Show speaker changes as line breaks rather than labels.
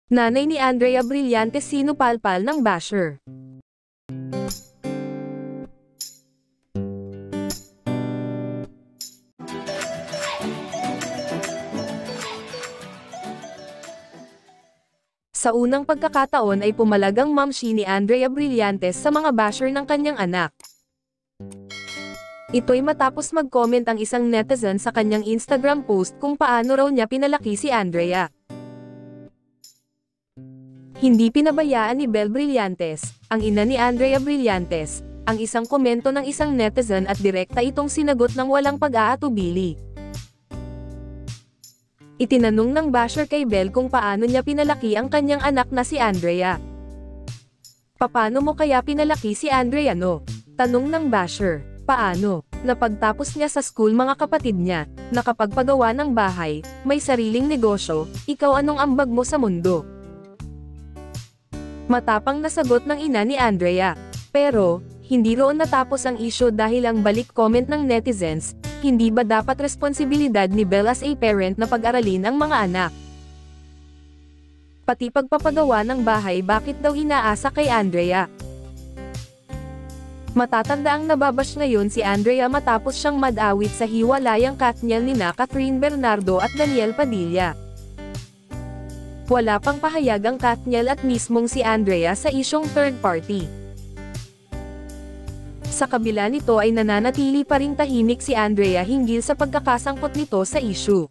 Nanay ni Andrea Brillantes sinupalpal ng basher. Sa unang pagkakataon ay pumalagang mamshi ni Andrea Brillantes sa mga basher ng kanyang anak. Ito'y matapos mag-comment ang isang netizen sa kanyang Instagram post kung paano raw niya pinalaki si Andrea. Hindi pinabayaan ni Belle Brillantes, ang ina ni Andrea Brillantes, ang isang komento ng isang netizen at direkta itong sinagot ng walang pag-aatubili. Itinanong ng basher kay Belle kung paano niya pinalaki ang kanyang anak na si Andrea. "Paano mo kaya pinalaki si Andrea no?" Tanong ng basher. "Paano? Napagtapos niya sa school mga kapatid niya, nakapagpagawa ng bahay, may sariling negosyo, ikaw anong ambag mo sa mundo?" Matapang na sagot ng ina ni Andrea. Pero, hindi roon natapos ang issue dahil ang balik comment ng netizens, hindi ba dapat responsibilidad ni Belle as a parent na pag-aralin ang mga anak? Pati pagpapagawa ng bahay bakit daw inaasa kay Andrea? Matatanda ang nababash ngayon si Andrea matapos siyang mad-awit sa hiwalayang Katniel nina Catherine Bernardo at Daniel Padilla. Wala pang pahayag ang Katniel at mismong si Andrea sa isyong third party. Sa kabila nito ay nananatili pa ring tahimik si Andrea hinggil sa pagkakasangkot nito sa issue.